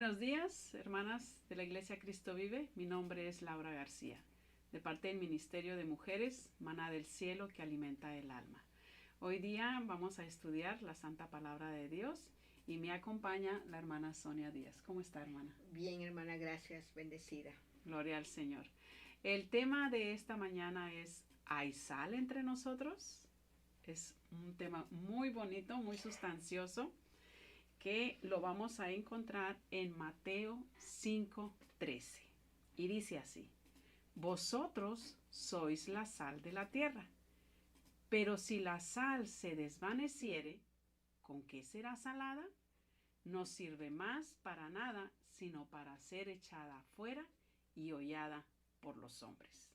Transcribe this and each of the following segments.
Buenos días, hermanas de la Iglesia Cristo Vive. Mi nombre es Laura García, de parte del Ministerio de Mujeres, Maná del Cielo que alimenta el alma. Hoy día vamos a estudiar la Santa Palabra de Dios y me acompaña la hermana Sonia Díaz. ¿Cómo está, hermana? Bien, hermana, gracias, bendecida. Gloria al Señor. El tema de esta mañana es ¿hay sal entre nosotros? Es un tema muy bonito, muy sustancioso, que lo vamos a encontrar en Mateo 5:13. Y dice así: vosotros sois la sal de la tierra, pero si la sal se desvaneciere, ¿con qué será salada? No sirve más para nada, sino para ser echada afuera y hollada por los hombres.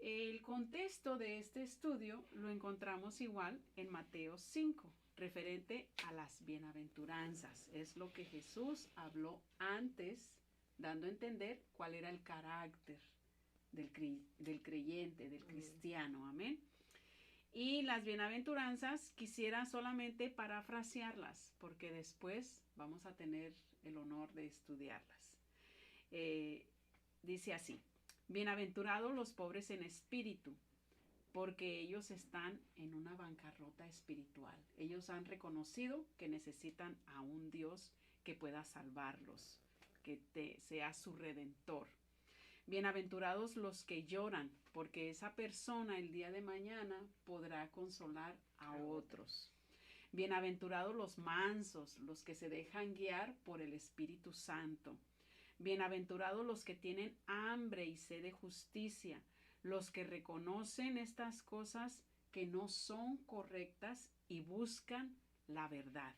El contexto de este estudio lo encontramos igual en Mateo 5, referente a las bienaventuranzas. Es lo que Jesús habló antes, dando a entender cuál era el carácter del creyente, del cristiano. Amén. Y las bienaventuranzas quisiera solamente parafrasearlas, porque después vamos a tener el honor de estudiarlas. Dice así: bienaventurados los pobres en espíritu, porque ellos están en una bancarrota espiritual. Ellos han reconocido que necesitan a un Dios que pueda salvarlos, que sea su redentor. Bienaventurados los que lloran, porque esa persona el día de mañana podrá consolar a otros. Bienaventurados los mansos, los que se dejan guiar por el Espíritu Santo. Bienaventurados los que tienen hambre y sed de justicia, los que reconocen estas cosas que no son correctas y buscan la verdad.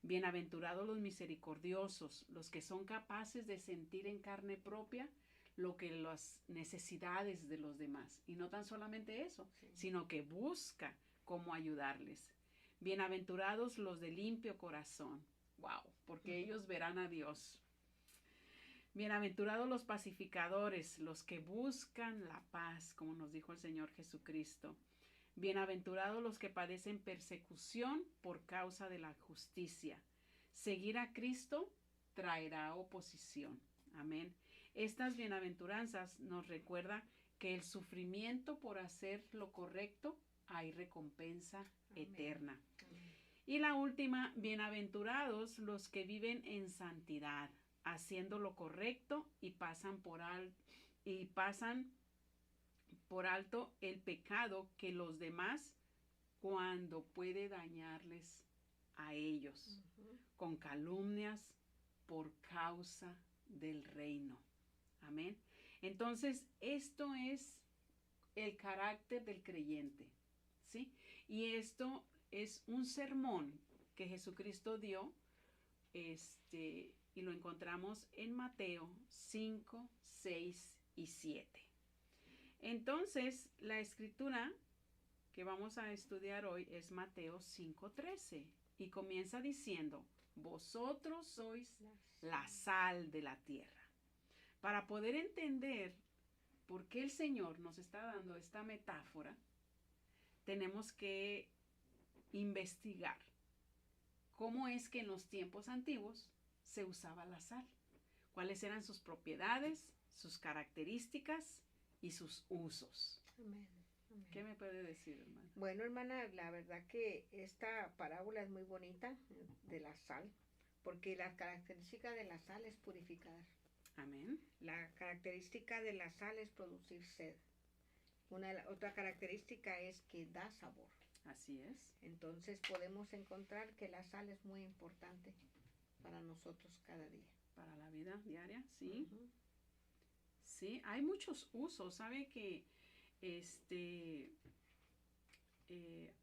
Bienaventurados los misericordiosos, los que son capaces de sentir en carne propia lo que las necesidades de los demás. Y no tan solamente eso, sino que busca cómo ayudarles. Bienaventurados los de limpio corazón. ¡Wow! Porque ellos verán a Dios. Bienaventurados los pacificadores, los que buscan la paz, como nos dijo el Señor Jesucristo. Bienaventurados los que padecen persecución por causa de la justicia. Seguir a Cristo traerá oposición. Amén. Estas bienaventuranzas nos recuerdan que el sufrimiento por hacer lo correcto hay recompensa eterna. Amén. Y la última, bienaventurados los que viven en santidad, haciendo lo correcto y pasan por alto el pecado que los demás cuando puede dañarles a ellos con calumnias por causa del reino. Amén. Entonces, esto es el carácter del creyente, ¿sí? Y esto es un sermón que Jesucristo dio, y lo encontramos en Mateo 5, 6 y 7. Entonces, la escritura que vamos a estudiar hoy es Mateo 5:13 y comienza diciendo: vosotros sois la sal de la tierra. Para poder entender por qué el Señor nos está dando esta metáfora, tenemos que investigar cómo es que en los tiempos antiguos se usaba la sal, cuáles eran sus propiedades, sus características y sus usos. Amén. Amén. ¿Qué me puede decir, hermana? Bueno, hermana, la verdad que esta parábola es muy bonita de la sal, porque la característica de la sal es purificar. Amén. La característica de la sal es producir sed. Otra característica es que da sabor. Así es. Entonces podemos encontrar que la sal es muy importante para nosotros cada día. Para la vida diaria, sí. Sí, hay muchos usos. ¿Sabe que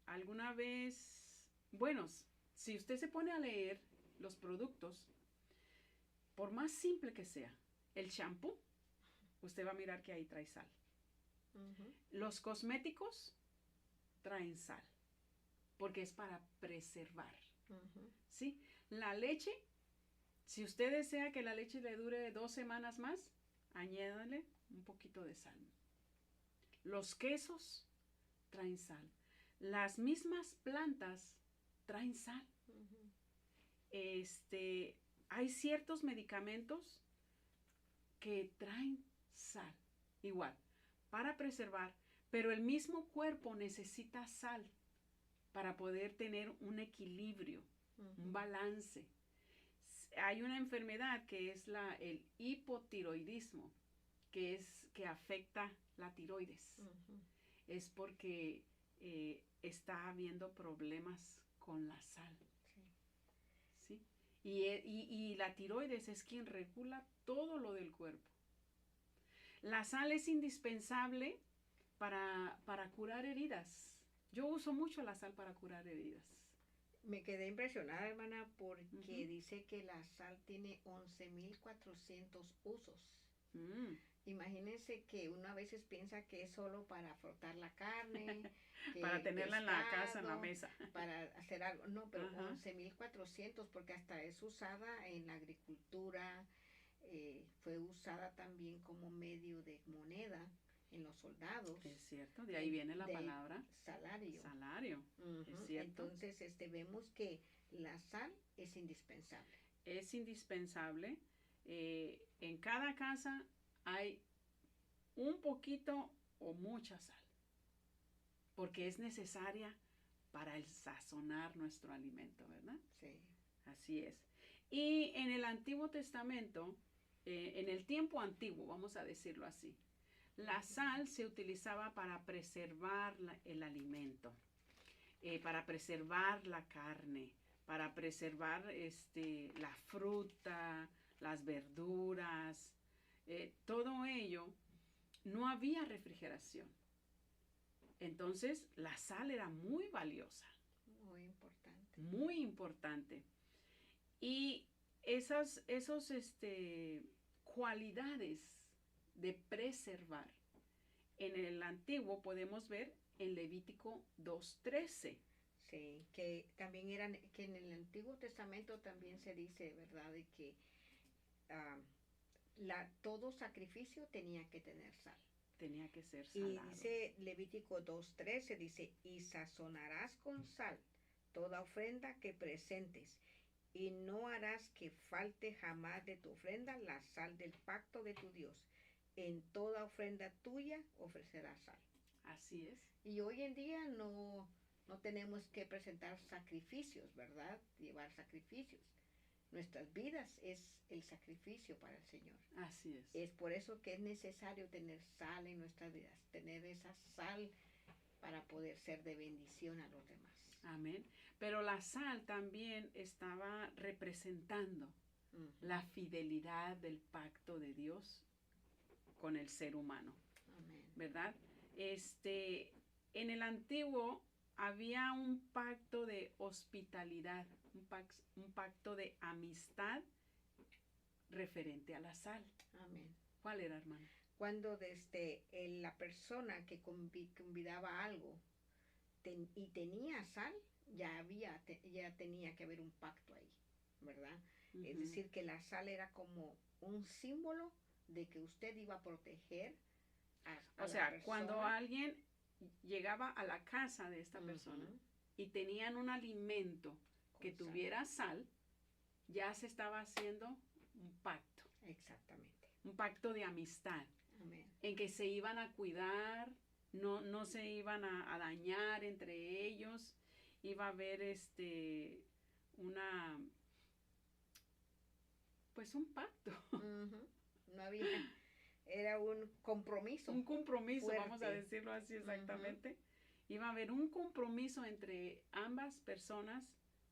alguna vez, bueno, si usted se pone a leer los productos, por más simple que sea, el shampoo, usted va a mirar que ahí trae sal. Los cosméticos traen sal, porque es para preservar. ¿Sí? La leche, si usted desea que la leche le dure 2 semanas más, añádale un poquito de sal. Los quesos traen sal. Las mismas plantas traen sal. hay ciertos medicamentos que traen sal, igual, para preservar, pero el mismo cuerpo necesita sal para poder tener un equilibrio, un balance. Hay una enfermedad que es el hipotiroidismo, que afecta la tiroides. Es porque está habiendo problemas con la sal. ¿Sí? Y la tiroides es quien regula todo lo del cuerpo. La sal es indispensable para curar heridas. Yo uso mucho la sal para curar heridas. Me quedé impresionada, hermana, porque dice que la sal tiene 11.400 usos. Imagínense que uno a veces piensa que es solo para frotar la carne, que para tenerla en la casa, en la mesa. Para hacer algo. No, pero 11.400, porque hasta es usada en la agricultura, fue usada también como medio de moneda en los soldados. Es cierto, de ahí viene la palabra salario. Salario, es cierto. Entonces vemos que la sal es indispensable. Es indispensable. En cada casa hay un poquito o mucha sal, porque es necesaria para el sazonar nuestro alimento, ¿verdad? Sí. Así es. Y en el Antiguo Testamento, en el tiempo antiguo, vamos a decirlo así, la sal se utilizaba para preservar el alimento, para preservar la carne, para preservar la fruta, las verduras, todo ello. No había refrigeración. Entonces, la sal era muy valiosa. Muy importante. Muy importante. Y esas cualidades de preservar, en el Antiguo podemos ver en Levítico 2:13. Sí, que también que en el Antiguo Testamento también se dice, ¿verdad?, de que todo sacrificio tenía que tener sal. Tenía que ser salado. Y dice Levítico 2:13, dice, y sazonarás con sal toda ofrenda que presentes, y no harás que falte jamás de tu ofrenda la sal del pacto de tu Dios. En toda ofrenda tuya ofrecerás sal. Así es. Y hoy en día no tenemos que presentar sacrificios, ¿verdad? Llevar sacrificios. Nuestras vidas es el sacrificio para el Señor. Así es. Es por eso que es necesario tener sal en nuestras vidas, tener esa sal para poder ser de bendición a los demás. Amén. Pero la sal también estaba representando la fidelidad del pacto de Dios con el ser humano. Amén. ¿Verdad? En el Antiguo había un pacto de hospitalidad, un pacto de amistad referente a la sal. Amén. ¿Cuál era, hermana? Cuando la persona que convidaba algo y tenía sal, ya tenía que haber un pacto ahí, ¿verdad? Es decir, que la sal era como un símbolo de que usted iba a proteger a o sea, la persona. Cuando alguien llegaba a la casa de esta persona y tenían un alimento que tuviera sal, ya se estaba haciendo un pacto. Exactamente. Un pacto de amistad. Amén. En que se iban a cuidar, no se iban a dañar entre ellos, iba a haber un pacto. No había, era un compromiso. Un compromiso, fuerte. Vamos a decirlo así exactamente. Iba a haber un compromiso entre ambas personas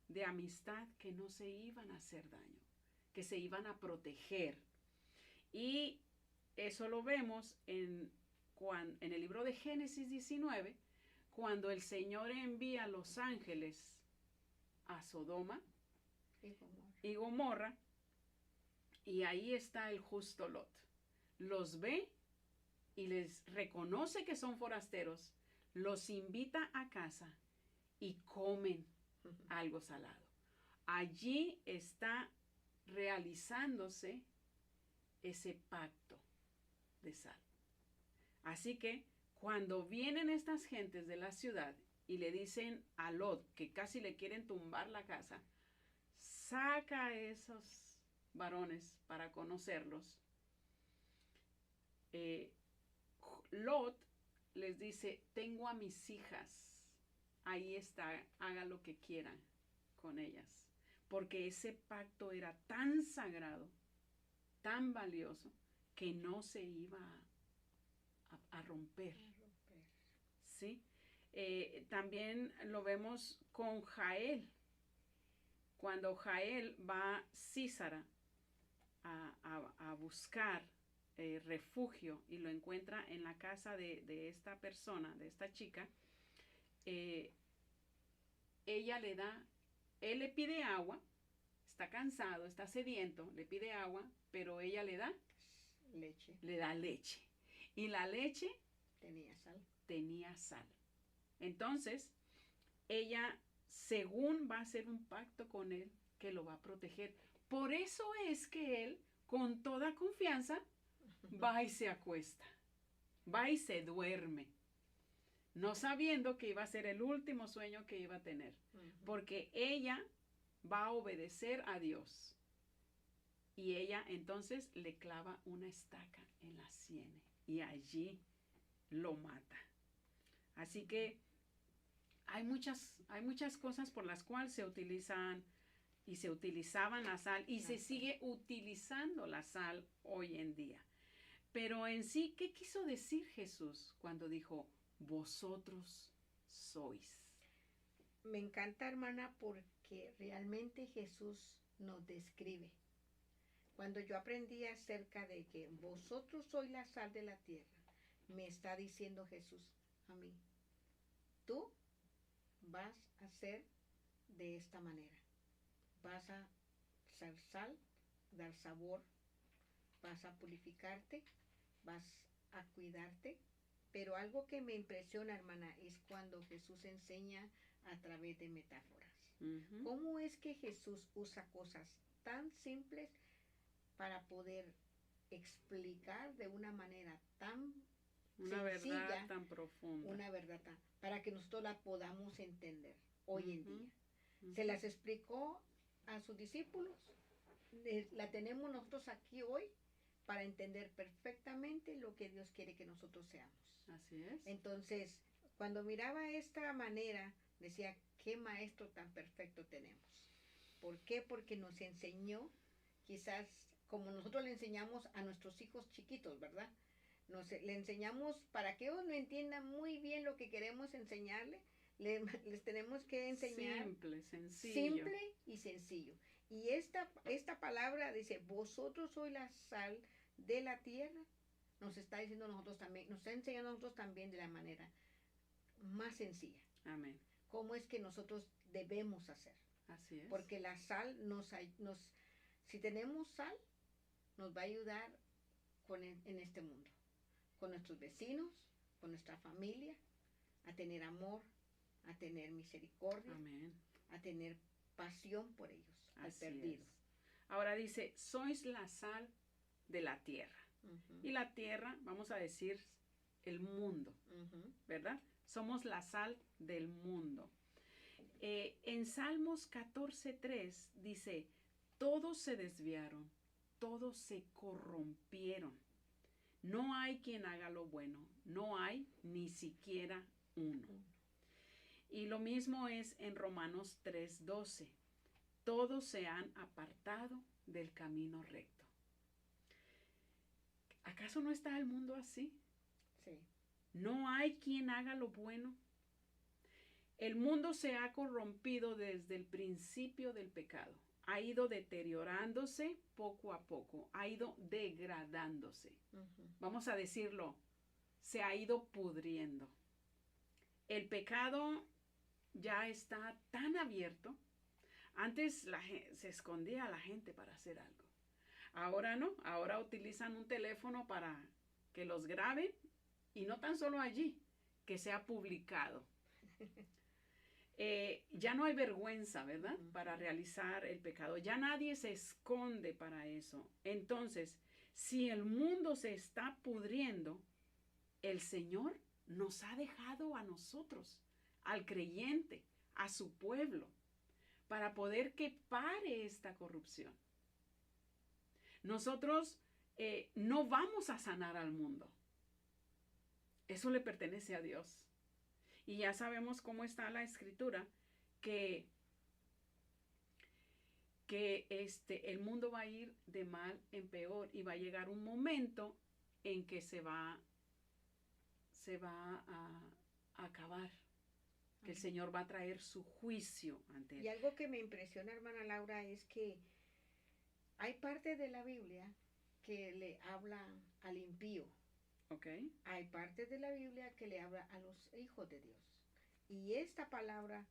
de amistad, que no se iban a hacer daño, que se iban a proteger. Y eso lo vemos en el libro de Génesis 19, cuando el Señor envía a los ángeles a Sodoma y Gomorra, y ahí está el justo Lot. Los ve y les reconoce que son forasteros, los invita a casa y comen algo salado. Allí está realizándose ese pacto de sal. Así que cuando vienen estas gentes de la ciudad y le dicen a Lot que casi le quieren tumbar la casa, saca esos varones para conocerlos, Lot les dice, tengo a mis hijas, ahí está, haga lo que quieran con ellas, porque ese pacto era tan sagrado, tan valioso, que no se iba a romper. ¿Sí? También lo vemos con Jael, cuando Jael va a Sísara a buscar refugio y lo encuentra en la casa de esta persona, de esta chica, ella le da, él le pide agua, está cansado, está sediento, le pide agua, pero ella le da leche. Le da leche. Y la leche tenía sal. Entonces, ella, según va a hacer un pacto con él, que lo va a proteger. Por eso es que él, con toda confianza, va y se acuesta, va y se duerme, no sabiendo que iba a ser el último sueño que iba a tener, porque ella va a obedecer a Dios. Y ella entonces le clava una estaca en la sien y allí lo mata. Así que hay muchas cosas por las cuales se utilizan y se utilizaban la sal y se sigue utilizando la sal hoy en día. Pero en sí, ¿qué quiso decir Jesús cuando dijo, vosotros sois? Me encanta, hermana, porque realmente Jesús nos describe. Cuando yo aprendí acerca de que vosotros sois la sal de la tierra, me está diciendo Jesús a mí, tú vas a ser de esta manera. Vas a ser sal, dar sabor, vas a purificarte, vas a cuidarte. Pero algo que me impresiona, hermana, es cuando Jesús enseña a través de metáforas. ¿Cómo es que Jesús usa cosas tan simples para poder explicar de una manera tan una sencilla, verdad tan profunda, una verdad para que nosotros la podamos entender hoy en día? Se las explicó a sus discípulos, la tenemos nosotros aquí hoy para entender perfectamente lo que Dios quiere que nosotros seamos. Así es. Entonces, cuando miraba esta manera, decía, qué maestro tan perfecto tenemos. ¿Por qué? Porque nos enseñó, quizás como nosotros le enseñamos a nuestros hijos chiquitos, ¿verdad? Le enseñamos para que ellos no entiendan muy bien lo que queremos enseñarle. Les tenemos que enseñar simple y sencillo. Y esta palabra dice, vosotros sois la sal de la tierra. Nos está diciendo nosotros también, nos está enseñando a nosotros también de la manera más sencilla. Amén. ¿Cómo es que nosotros debemos hacer? Así es. Porque la sal si tenemos sal, nos va a ayudar en este mundo, con nuestros vecinos, con nuestra familia, a tener amor, a tener misericordia, amén, a tener pasión por ellos, al perdido. Ahora dice, sois la sal de la tierra. Y la tierra, vamos a decir, el mundo, ¿verdad? Somos la sal del mundo. En Salmos 14:3 dice, todos se desviaron, todos se corrompieron. No hay quien haga lo bueno, no hay ni siquiera uno. Y lo mismo es en Romanos 3:12. Todos se han apartado del camino recto. ¿Acaso no está el mundo así? Sí. ¿No hay quien haga lo bueno? El mundo se ha corrompido desde el principio del pecado. Ha ido deteriorándose poco a poco, ha ido degradándose. Vamos a decirlo, se ha ido pudriendo. El pecado ya está tan abierto. Antes se escondía a la gente para hacer algo. Ahora no, ahora utilizan un teléfono para que los graben y no tan solo allí, que sea publicado. Ya no hay vergüenza, ¿verdad? Para realizar el pecado. Ya nadie se esconde para eso. Entonces, si el mundo se está pudriendo, el Señor nos ha dejado a nosotros, al creyente, a su pueblo, para poder que pare esta corrupción. Nosotros no vamos a sanar al mundo. Eso le pertenece a Dios. Y ya sabemos cómo está la escritura, que el mundo va a ir de mal en peor y va a llegar un momento en que se va a acabar, que el Señor va a traer su juicio ante él. Y algo que me impresiona, hermana Laura, es que hay parte de la Biblia que le habla al impío. Okay. Hay parte de la Biblia que le habla a los hijos de Dios. Y esta palabra,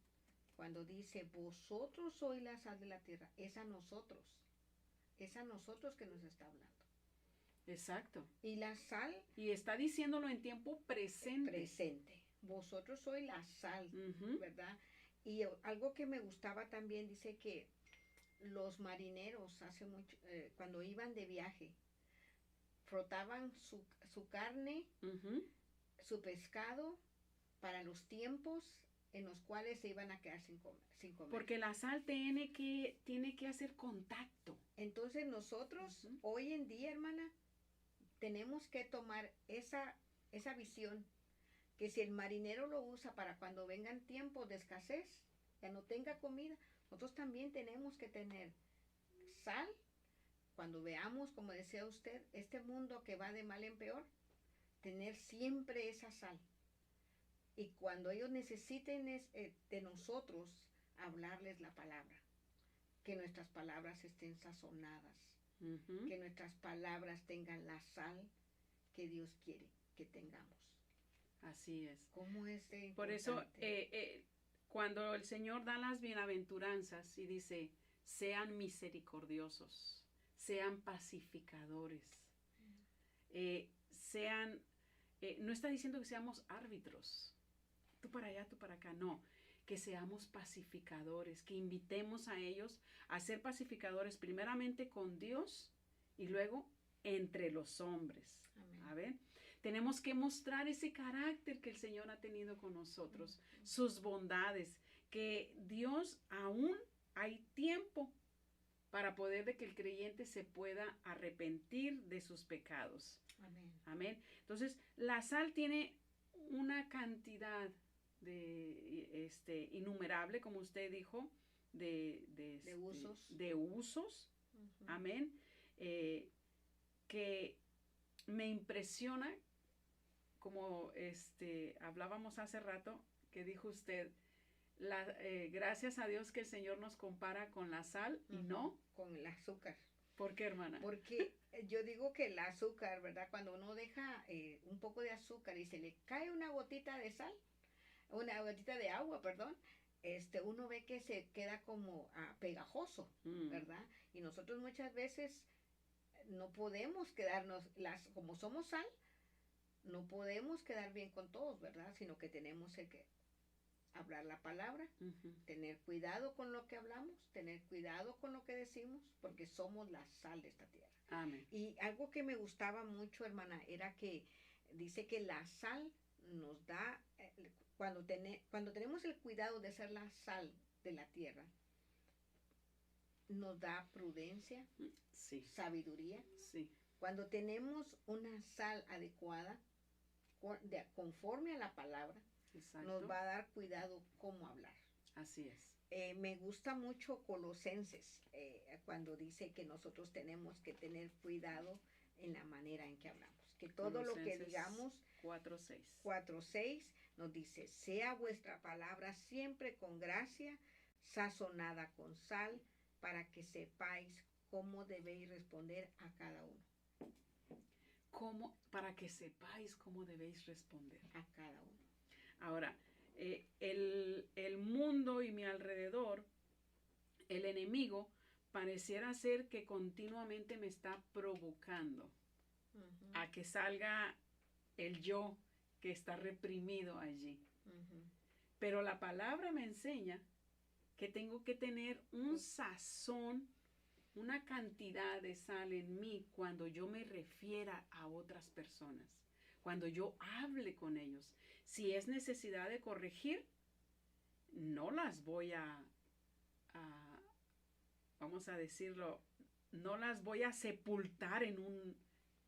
cuando dice, vosotros sois la sal de la tierra, es a nosotros. Es a nosotros que nos está hablando. Exacto. Y la sal... Y está diciéndolo en tiempo presente. Presente. Vosotros sois la sal, ¿verdad? Y algo que me gustaba también, dice que los marineros hace mucho, cuando iban de viaje, frotaban su carne, su pescado, para los tiempos en los cuales se iban a quedar sin comer. Porque la sal tiene que hacer contacto. Entonces nosotros, hoy en día, hermana, tenemos que tomar esa visión, que si el marinero lo usa para cuando vengan tiempos de escasez, ya no tenga comida, nosotros también tenemos que tener sal. Cuando veamos, como decía usted, este mundo que va de mal en peor, tener siempre esa sal. Y cuando ellos necesiten de nosotros, hablarles la palabra. Que nuestras palabras estén sazonadas. Que nuestras palabras tengan la sal que Dios quiere que tengamos. Así es. ¿Cómo es de importante? Por eso, cuando el Señor da las bienaventuranzas y dice, sean misericordiosos, sean pacificadores, no está diciendo que seamos árbitros, tú para allá, tú para acá, no, que seamos pacificadores, que invitemos a ellos a ser pacificadores primeramente con Dios y luego entre los hombres. Amén. A ver, tenemos que mostrar ese carácter que el Señor ha tenido con nosotros, sus bondades, que Dios aún hay tiempo para poder de que el creyente se pueda arrepentir de sus pecados. Amén. Amén. Entonces, la sal tiene una cantidad innumerable, como usted dijo, de usos. Amén. Que me impresiona, como hablábamos hace rato, que dijo usted, gracias a Dios que el Señor nos compara con la sal y no con el azúcar. ¿Por qué, hermana? Porque yo digo que el azúcar, ¿verdad? Cuando uno deja un poco de azúcar y se le cae una gotita de sal, una gotita de agua, perdón, uno ve que se queda como pegajoso, ¿verdad? Y nosotros muchas veces no podemos quedarnos, como somos sal, no podemos quedar bien con todos, ¿verdad? Sino que tenemos que hablar la palabra, tener cuidado con lo que hablamos, tener cuidado con lo que decimos, porque somos la sal de esta tierra. Amén. Y algo que me gustaba mucho, hermana, era que dice que la sal nos da, cuando tenemos el cuidado de ser la sal de la tierra, nos da prudencia, sí, sabiduría. Sí. Cuando tenemos una sal adecuada, conforme a la palabra, exacto, nos va a dar cuidado cómo hablar. Así es. Me gusta mucho Colosenses, cuando dice que nosotros tenemos que tener cuidado en la manera en que hablamos. Que todo lo que digamos, 4:6 nos dice, sea vuestra palabra siempre con gracia, sazonada con sal, para que sepáis cómo debéis responder a cada uno. Para que sepáis cómo debéis responder a cada uno. Ahora, el mundo y mi alrededor, el enemigo, pareciera ser que continuamente me está provocando a que salga el yo que está reprimido allí. Pero la palabra me enseña que tengo que tener un sazón, una cantidad de sal en mí cuando yo me refiera a otras personas, cuando yo hable con ellos. Si es necesidad de corregir, no las voy vamos a decirlo, no las voy a sepultar en un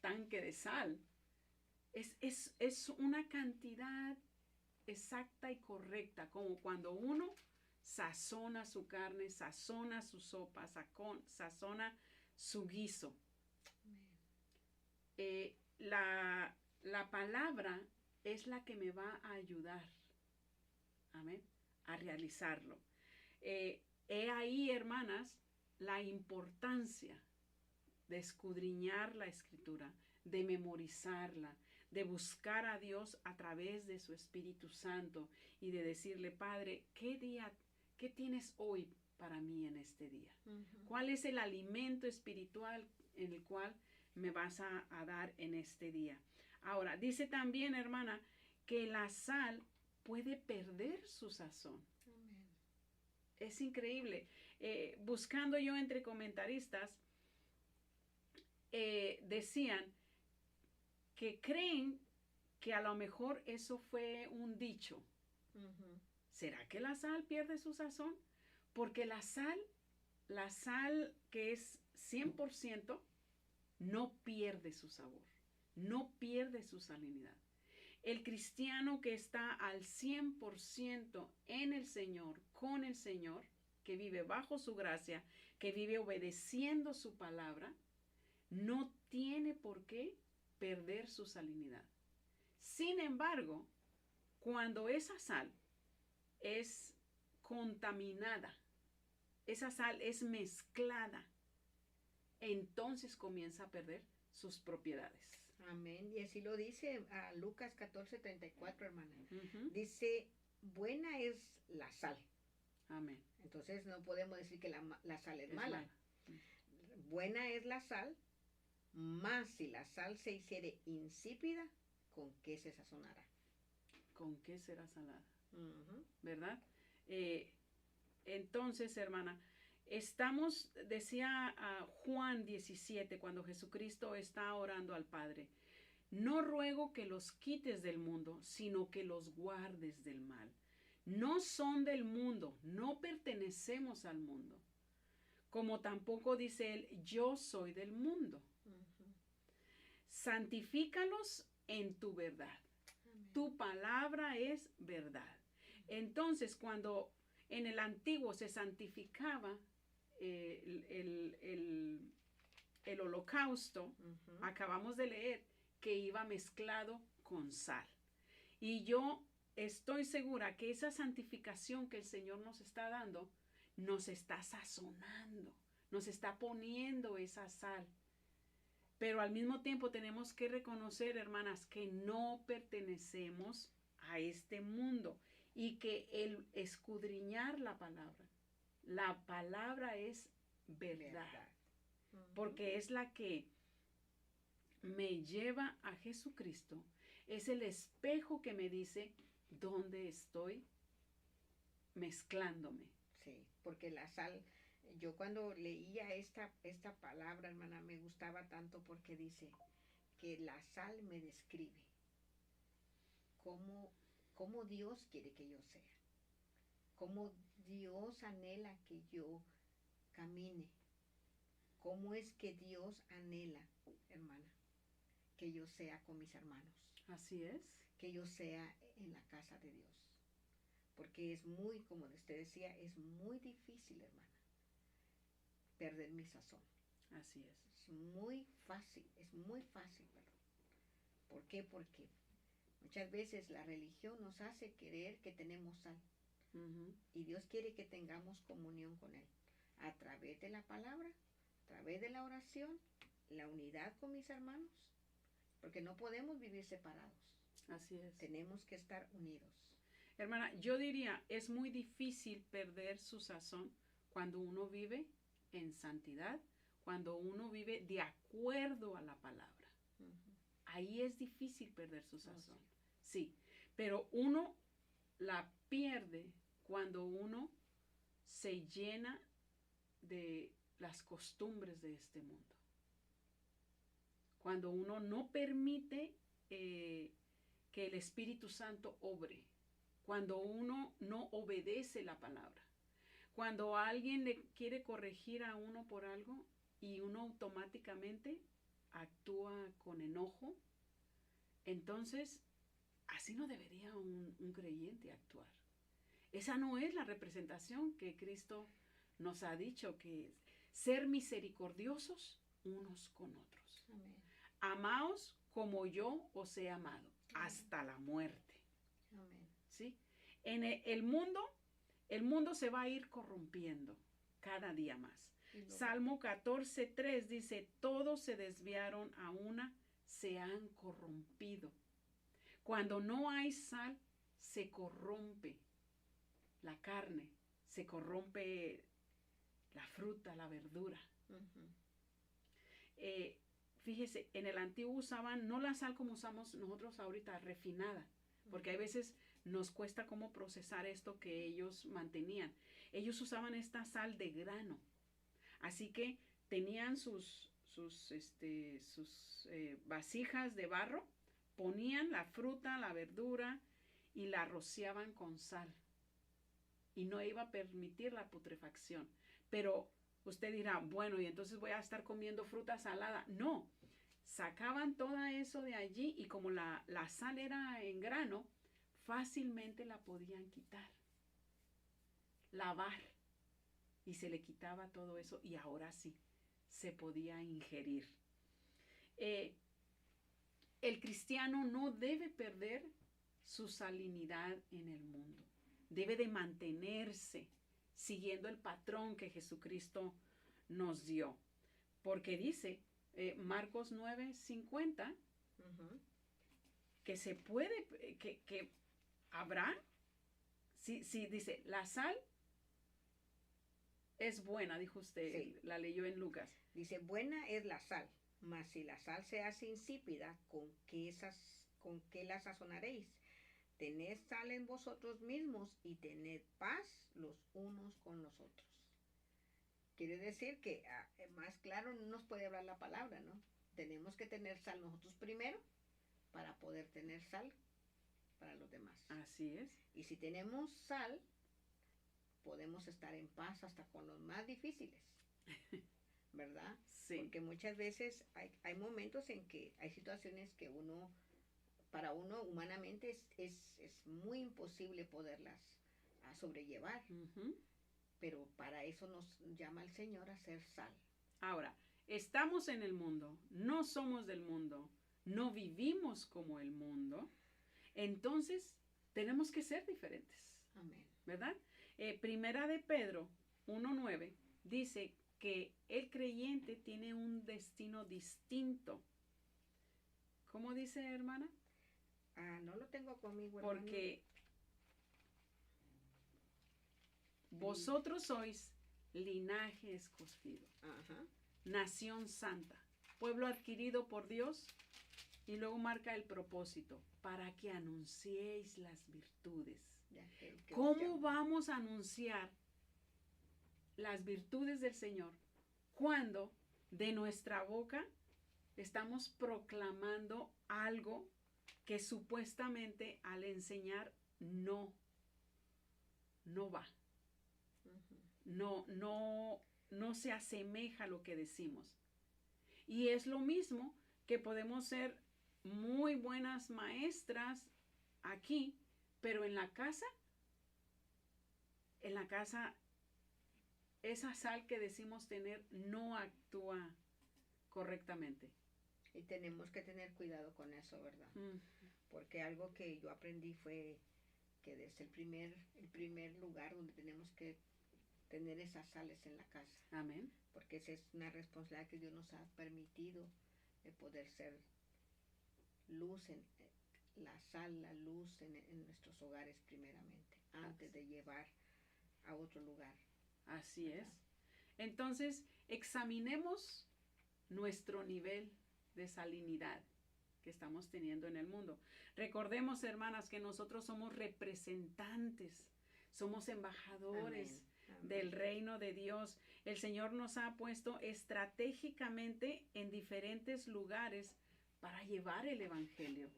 tanque de sal. Es una cantidad exacta y correcta, como cuando uno sazona su carne, sazona su sopa, sazona su guiso. La palabra es la que me va a ayudar, amén, a realizarlo. He ahí, hermanas, la importancia de escudriñar la escritura, de memorizarla, de buscar a Dios a través de su Espíritu Santo y de decirle, Padre, ¿qué tienes hoy para mí en este día? ¿Cuál es el alimento espiritual en el cual me vas a dar en este día? Ahora, dice también, hermana, que la sal puede perder su sazón. Es increíble. Buscando yo entre comentaristas, decían que creen que a lo mejor eso fue un dicho. ¿Será que la sal pierde su sazón? Porque la sal que es 100%, no pierde su sabor, no pierde su salinidad. El cristiano que está al 100% en el Señor, con el Señor, que vive bajo su gracia, que vive obedeciendo su palabra, no tiene por qué perder su salinidad. Sin embargo, cuando esa sal es contaminada, esa sal es mezclada, entonces comienza a perder sus propiedades. Amén. Y así lo dice a Lucas 14:34, hermana. Dice, buena es la sal. Amén. Entonces no podemos decir que la sal es mala. Buena es la sal, mas si la sal se hiciere insípida, ¿con qué se sazonará? ¿Con qué será salada? ¿Verdad? Entonces, hermana, decía Juan 17, cuando Jesucristo está orando al Padre, no ruego que los quites del mundo, sino que los guardes del mal. No son del mundo, no pertenecemos al mundo. Como tampoco dice él, yo soy del mundo. Santifícalos en tu verdad. Tu palabra es verdad. Entonces, cuando en el antiguo se santificaba el holocausto, acabamos de leer que iba mezclado con sal. Y yo estoy segura que esa santificación que el Señor nos está dando, nos está sazonando, nos está poniendo esa sal. Pero al mismo tiempo tenemos que reconocer, hermanas, que no pertenecemos a este mundo y que el escudriñar la palabra es verdad. Porque es la que me lleva a Jesucristo, es el espejo que me dice dónde estoy mezclándome. Sí, porque la sal, yo cuando leía esta palabra, hermana, me gustaba tanto porque dice que la sal me describe cómo Dios quiere que yo sea, cómo Dios anhela que yo camine, cómo es que Dios anhela, hermana, que yo sea con mis hermanos. Así es. Que yo sea en la casa de Dios. Porque es muy, como usted decía, es muy difícil, hermana, perder mi sazón. Así es. Es muy fácil, perdón. ¿Por qué? Porque muchas veces la religión nos hace creer que tenemos sal. Y Dios quiere que tengamos comunión con Él. A través de la palabra, a través de la oración, la unidad con mis hermanos. Porque no podemos vivir separados. Así es. Tenemos que estar unidos. Hermana, yo diría, es muy difícil perder su sazón cuando uno vive en santidad, cuando uno vive de acuerdo a la palabra. Ahí es difícil perder su sazón. Sí, pero uno la pierde cuando uno se llena de las costumbres de este mundo. Cuando uno no permite que el Espíritu Santo obre. Cuando uno no obedece la palabra. Cuando alguien le quiere corregir a uno por algo y uno automáticamente actúa con enojo. Entonces, así no debería un creyente actuar. Esa no es la representación que Cristo nos ha dicho, que es ser misericordiosos unos con otros. Amén. Amaos como yo os he amado, Amén. hasta la muerte. Amén. ¿Sí? En el mundo se va a ir corrompiendo cada día más. Salmo 14:3 dice, todos se desviaron a una, se han corrompido. Cuando no hay sal, se corrompe la carne, se corrompe la fruta, la verdura. Uh-huh. Fíjese, en el antiguo usaban no la sal como usamos nosotros ahorita, refinada, porque hay veces nos cuesta cómo procesar esto que ellos mantenían. Ellos usaban esta sal de grano, así que tenían sus vasijas de barro, ponían la fruta, la verdura y la rociaban con sal. Y no iba a permitir la putrefacción. Pero usted dirá, bueno, y entonces voy a estar comiendo fruta salada. No, sacaban todo eso de allí y como la sal era en grano, fácilmente la podían quitar, lavar, y se le quitaba todo eso y ahora sí, se podía ingerir. El cristiano no debe perder su salinidad en el mundo. Debe de mantenerse siguiendo el patrón que Jesucristo nos dio. Porque dice Marcos 9:50 Uh-huh. que se puede, que habrá, sí, dice, la sal es buena, dijo usted, Sí. la leyó en Lucas. Dice, buena es la sal, mas si la sal se hace insípida, ¿con qué la sazonaréis? Tened sal en vosotros mismos y tened paz los unos con los otros. Quiere decir que más claro no nos puede hablar la palabra, ¿no? Tenemos que tener sal nosotros primero para poder tener sal para los demás. Así es. Y si tenemos sal, podemos estar en paz hasta con los más difíciles, ¿verdad? Sí. Porque muchas veces hay momentos en que hay situaciones que para uno humanamente es muy imposible poderlas sobrellevar. Uh-huh. Pero para eso nos llama el Señor a ser sal. Ahora, estamos en el mundo, no somos del mundo, no vivimos como el mundo, entonces tenemos que ser diferentes. Amén. ¿Verdad? Primera de Pedro 1:9 dice que el creyente tiene un destino distinto. ¿Cómo dice, hermana? No lo tengo conmigo, hermano. Porque vosotros sois linaje escogido, Ajá. nación santa, pueblo adquirido por Dios, y luego marca el propósito, para que anunciéis las virtudes. ¿Cómo vamos a anunciar las virtudes del Señor cuando de nuestra boca estamos proclamando algo que supuestamente al enseñar no va? No se asemeja a lo que decimos. Y es lo mismo que podemos ser muy buenas maestras aquí, pero en la casa, esa sal que decimos tener no actúa correctamente. Y tenemos que tener cuidado con eso, ¿verdad? Porque algo que yo aprendí fue que desde el primer lugar donde tenemos que tener esas sales en la casa. Amén. Porque esa es una responsabilidad que Dios nos ha permitido de poder ser luz la sal, la luz en nuestros hogares primeramente, antes de llevar a otro lugar. Así es. Entonces, examinemos nuestro nivel de salinidad que estamos teniendo en el mundo. Recordemos, hermanas, que nosotros somos representantes, somos embajadores del reino de Dios. El Señor nos ha puesto estratégicamente en diferentes lugares para llevar el evangelio.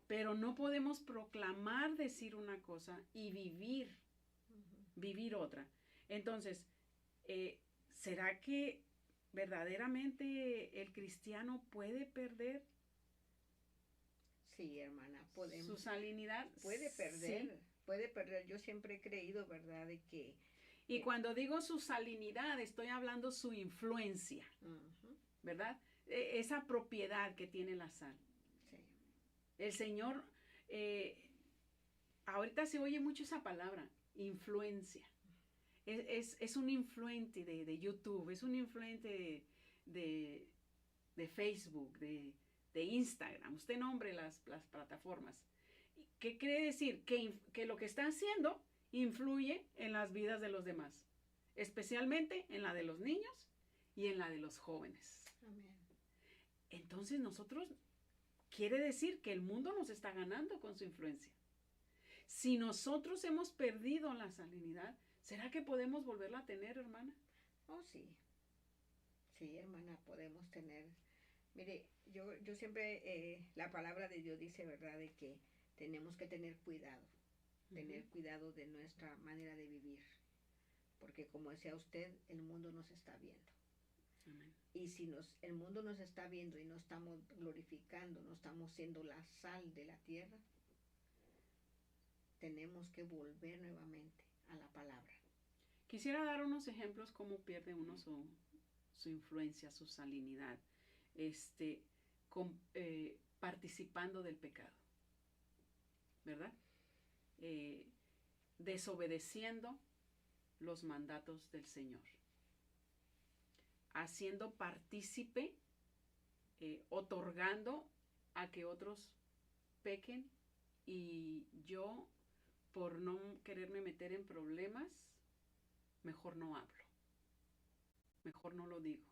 Pero no podemos proclamar, decir una cosa y vivir otra. Entonces, ¿será que verdaderamente el cristiano puede perder Sí, hermana, su podemos. salinidad. Puede perder, Sí. puede perder. Yo siempre he creído, ¿verdad?, de que... Y cuando digo su salinidad, estoy hablando su influencia, ¿verdad? Esa propiedad que tiene la sal. Sí. El Señor, eh, ahorita se oye mucho esa palabra, influencia. Es un influente de YouTube, es un influente de Facebook, de Instagram. Usted nombre las plataformas. ¿Qué quiere decir? Que lo que está haciendo influye en las vidas de los demás, especialmente en la de los niños y en la de los jóvenes. Amén. Entonces nosotros, quiere decir que el mundo nos está ganando con su influencia. Si nosotros hemos perdido la salinidad, ¿será que podemos volverla a tener, hermana? Oh, sí. Sí, hermana, podemos tener. Mire, yo siempre, la palabra de Dios dice, ¿verdad?, de que tenemos que tener cuidado. Tener cuidado de nuestra manera de vivir. Porque como decía usted, el mundo nos está viendo. Amén. Y si el mundo nos está viendo y no estamos glorificando, no estamos siendo la sal de la tierra, tenemos que volver nuevamente a la palabra. Quisiera dar unos ejemplos cómo pierde uno su influencia, su salinidad, participando del pecado, ¿verdad? Desobedeciendo los mandatos del Señor, haciendo partícipe, otorgando a que otros pequen, y yo, por no quererme meter en problemas, mejor no hablo, mejor no lo digo.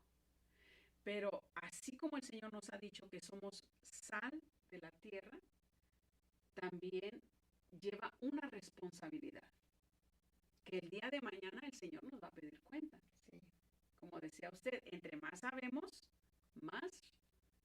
Pero así como el Señor nos ha dicho que somos sal de la tierra, también lleva una responsabilidad, que el día de mañana el Señor nos va a pedir cuenta. Sí. Como decía usted, entre más sabemos, más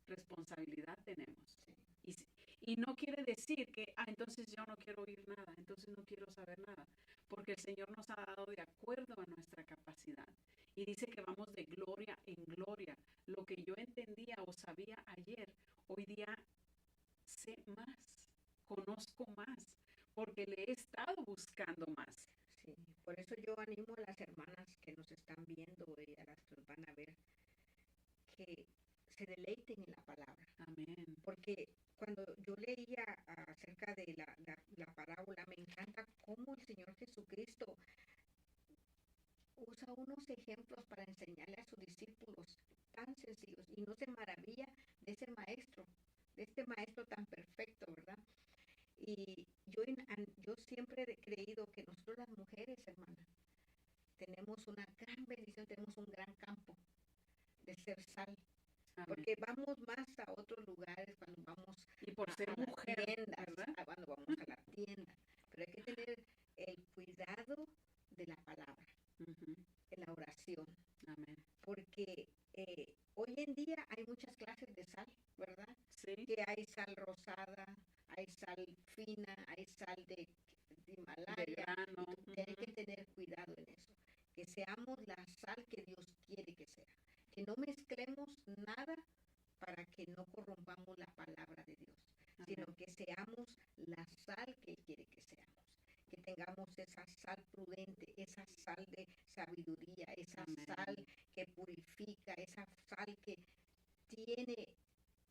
responsabilidad tenemos. Sí. Y no quiere decir que, entonces yo no quiero oír nada, entonces no quiero saber nada, porque el Señor nos ha dado de acuerdo a nuestra capacidad. Y dice que vamos de gloria en gloria. Lo que yo entendía o sabía ayer, hoy día sé más, conozco más, porque le he estado buscando más. Sí, por eso yo animo a las hermanas que nos están viendo y a las que nos van a ver, que se deleiten en la palabra. Amén. Porque cuando yo leía acerca de la parábola, me encanta cómo el Señor Jesucristo usa unos ejemplos para enseñarle a sus discípulos tan sencillos, y no se maravilla de ese maestro, de este maestro tan perfecto, ¿verdad? Y yo siempre he creído que nosotros las mujeres, hermana, tenemos una gran bendición, tenemos un gran campo de ser sal. Amén. Porque vamos más a otros lugares cuando vamos y por ser a mujer, las tiendas, ¿verdad? cuando vamos a la tienda. Pero hay que tener el cuidado de la palabra, de la oración. Amén. Porque hoy en día hay muchas clases de sal, ¿verdad? Sí. Que hay sal rosada, hay sal fina, hay sal de Himalaya. De grano. Hay que tener cuidado en eso. Que seamos la sal que Dios quiere que sea. Que no mezclemos nada para que no corrompamos la palabra de Dios. Amén. Sino que seamos la sal que Él quiere que seamos. Que tengamos esa sal prudente, esa sal de sabiduría, esa Amén. sal que purifica, esa sal que tiene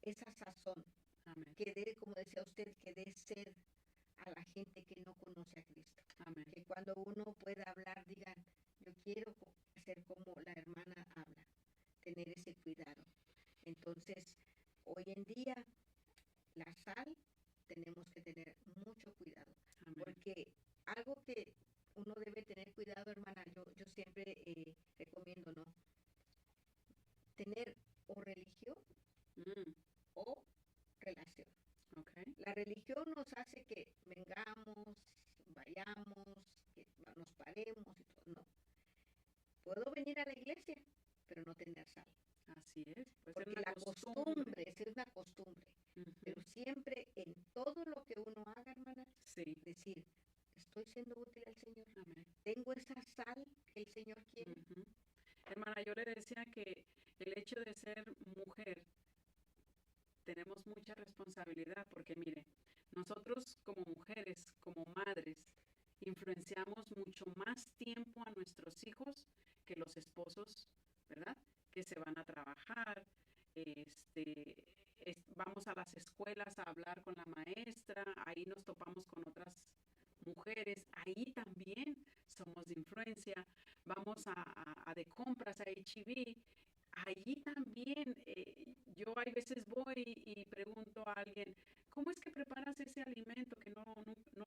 esa sazón. Amén. Que dé, como decía usted, que dé sed a la gente que no conoce a Cristo. Amén. Que cuando uno pueda hablar, digan, yo quiero ser como la hermana habla, tener ese cuidado. Entonces, hoy en día, la sal tenemos que tener mucho cuidado. Amén. Porque algo que uno debe tener cuidado, hermana, yo siempre recomiendo, ¿no? Tener o religión o relación. Okay. La religión nos hace que vengamos, vayamos, que nos paremos y todo. No. Puedo venir a la iglesia, pero no tener sal. Así es. Porque la costumbre, esa es una costumbre. Pero siempre en todo lo que uno haga, hermana, sí. Decir, estoy siendo útil al Señor. Amén. Tengo esa sal que el Señor quiere. Hermana, yo le decía que hecho de ser mujer tenemos mucha responsabilidad porque mire, nosotros como mujeres, como madres, influenciamos mucho más tiempo a nuestros hijos que los esposos, ¿verdad? Que se van a trabajar, este, vamos a las escuelas a hablar con la maestra, ahí nos topamos con otras mujeres, ahí también somos de influencia, vamos a de compras a H-E-B, allí también yo hay veces voy y pregunto a alguien, ¿cómo es que preparas ese alimento que no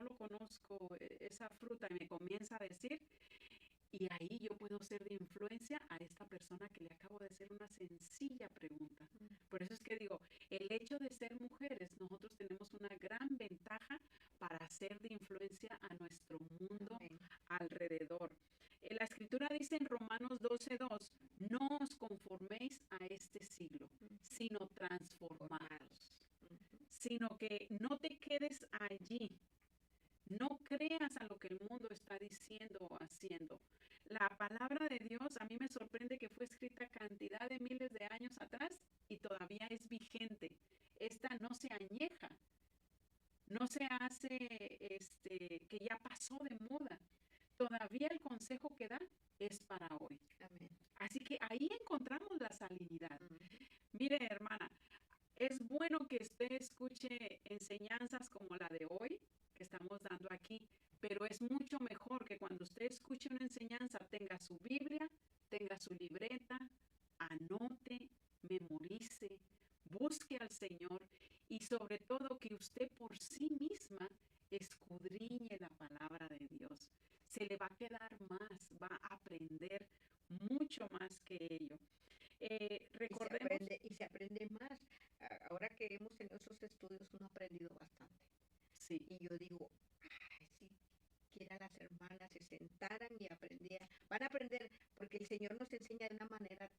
lo conozco, esa fruta? Y me comienza a decir, y ahí yo puedo ser de influencia a esta persona que le acabo de hacer una sencilla pregunta. Por eso es que digo, el hecho de ser mujeres, nosotros tenemos una gran ventaja para ser de influencia a nuestro mundo alrededor. La escritura dice en Romanos 12:2, no os conforméis a este siglo, sino transformados. Sino que no te quedes allí. No creas a lo que el mundo está diciendo o haciendo. La palabra de Dios a mí me sorprende que fue escrita cantidad de miles de años atrás y todavía es vigente. Esta no se añeja, no se hace que ya pasó de moda. Todavía el consejo que da es para hoy. Amén. Así que ahí encontramos la salinidad. Mire, hermana, es bueno que usted escuche enseñanzas como la de hoy que estamos dando aquí, pero es mucho mejor que cuando usted escuche una enseñanza tenga su Biblia, tenga su libreta, anote, memorice, busque al Señor y sobre todo que usted por sí misma escudriñe la palabra de Dios. Se le va a quedar más, va a aprender mucho más que ello. Recordemos. Y se aprende más. Ahora que hemos tenido esos estudios, uno ha aprendido bastante. Sí. Y yo digo, ay, si quieran las hermanas se sentaran y aprendieran. Van a aprender porque el Señor nos enseña de una manera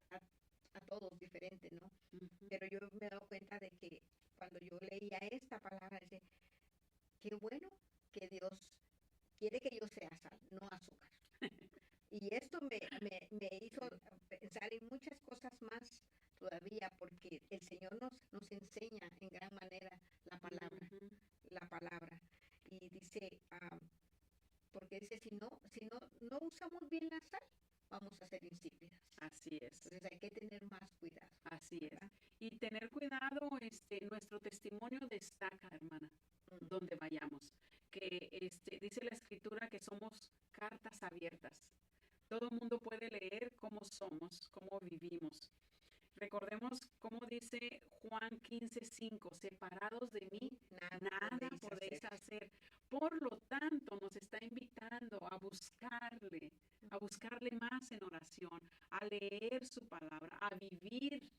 a todos diferente, ¿no? Pero yo me he dado cuenta de que cuando yo leía esta palabra, dice, qué bueno que Dios quiere que yo sea sal, no azúcar. Y esto me hizo pensar en muchas cosas más todavía, porque el Señor nos enseña en gran manera la palabra. Y dice, porque dice, si no usamos bien la sal, vamos a ser insípidas. Así es. Entonces hay que tener más cuidado. Así ¿verdad? Es. Y tener cuidado, nuestro testimonio destaca, hermana, donde vayamos. Que dice la escritura que somos cartas abiertas. Todo el mundo puede leer cómo somos, cómo vivimos. Recordemos cómo dice Juan 15:5, separados de mí, nada podéis hacer. Por lo tanto, nos está invitando a buscarle más en oración, a leer su palabra, a vivir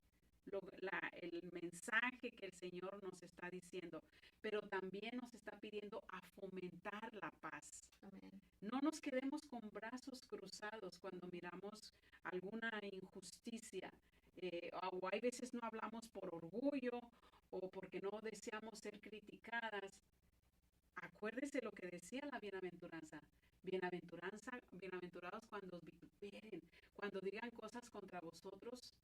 el mensaje que el Señor nos está diciendo, pero también nos está pidiendo a fomentar la paz. Amén. No nos quedemos con brazos cruzados cuando miramos alguna injusticia, o hay veces no hablamos por orgullo o porque no deseamos ser criticadas. Acuérdese lo que decía la bienaventuranza. Bienaventurados cuando os vituperen, cuando digan cosas contra vosotros,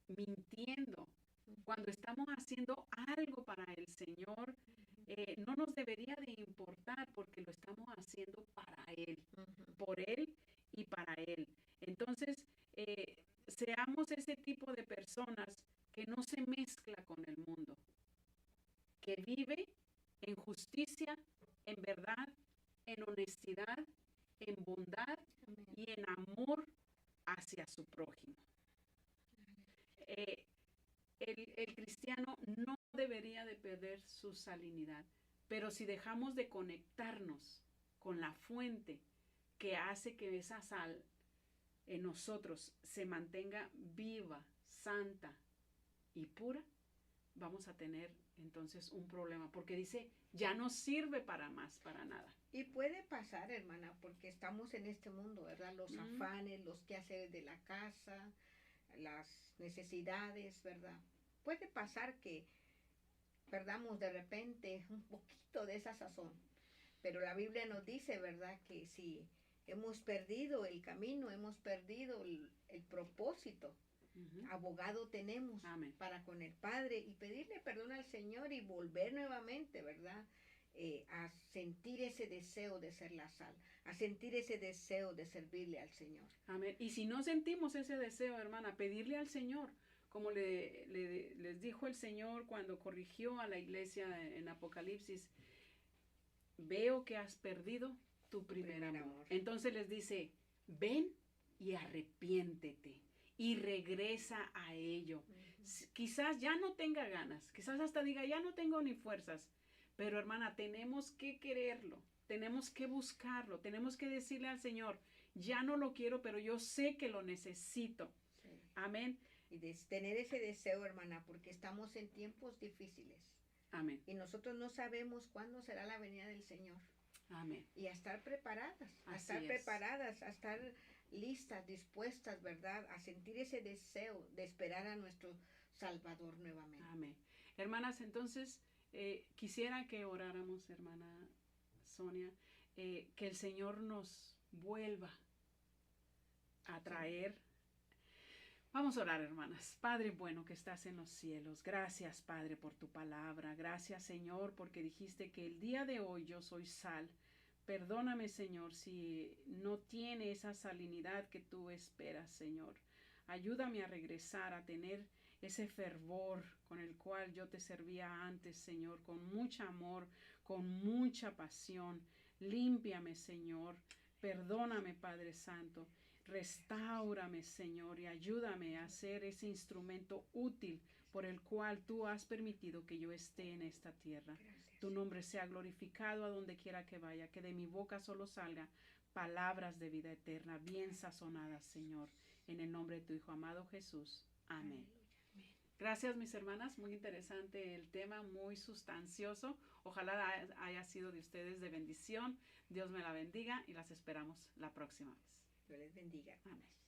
mintiendo. Cuando estamos haciendo algo para el Señor, no nos debería de importar porque lo estamos haciendo para Él, por Él y para Él. Entonces, seamos ese tipo de personas que no se mezcla con el mundo, que vive en justicia, en verdad, en honestidad, en bondad y en amor hacia su prójimo. El cristiano no debería de perder su salinidad, pero si dejamos de conectarnos con la fuente que hace que esa sal en nosotros se mantenga viva, santa y pura, vamos a tener entonces un problema, porque dice, ya no sirve para más, para nada. Y puede pasar, hermana, porque estamos en este mundo, ¿verdad? Los afanes, los quehaceres de la casa, las necesidades, ¿verdad? Puede pasar que perdamos de repente un poquito de esa sazón, pero la Biblia nos dice, ¿verdad? Que si hemos perdido el camino, hemos perdido el propósito, Abogado tenemos Amén. para con el Padre y pedirle perdón al Señor y volver nuevamente, ¿verdad? A sentir ese deseo de ser la sal, a sentir ese deseo de servirle al Señor. Amén. Y si no sentimos ese deseo, hermana, pedirle al Señor, como les dijo el Señor cuando corrigió a la iglesia en Apocalipsis, veo que has perdido tu primer amor. Entonces les dice, ven y arrepiéntete y regresa a ello. Quizás ya no tenga ganas, quizás hasta diga, ya no tengo ni fuerzas, pero hermana, tenemos que quererlo, tenemos que buscarlo, tenemos que decirle al Señor, ya no lo quiero, pero yo sé que lo necesito. Sí. Amén. Y tener ese deseo, hermana, porque estamos en tiempos difíciles. Amén. Y nosotros no sabemos cuándo será la venida del Señor. Amén. Y a estar preparadas, a estar listas, dispuestas, ¿verdad? A sentir ese deseo de esperar a nuestro Salvador nuevamente. Amén. Hermanas, entonces quisiera que oráramos, hermana Sonia, que el Señor nos vuelva a traer. Sí. Vamos a orar, hermanas. Padre bueno que estás en los cielos, gracias, Padre, por tu palabra. Gracias, Señor, porque dijiste que el día de hoy yo soy sal. Perdóname, Señor, si no tiene esa salinidad que tú esperas, Señor. Ayúdame a regresar a tener ese fervor con el cual yo te servía antes, Señor, con mucho amor, con mucha pasión. Límpiame, Señor. Perdóname, Padre Santo. Restáurame, Señor, y ayúdame a ser ese instrumento útil por el cual tú has permitido que yo esté en esta tierra. Gracias. Tu nombre sea glorificado a donde quiera que vaya, que de mi boca solo salga palabras de vida eterna, bien sazonadas, Señor, en el nombre de tu Hijo amado Jesús. Amén. Gracias, mis hermanas, muy interesante el tema, muy sustancioso. Ojalá haya sido de ustedes de bendición. Dios me la bendiga y las esperamos la próxima vez. Dios les bendiga. Amén.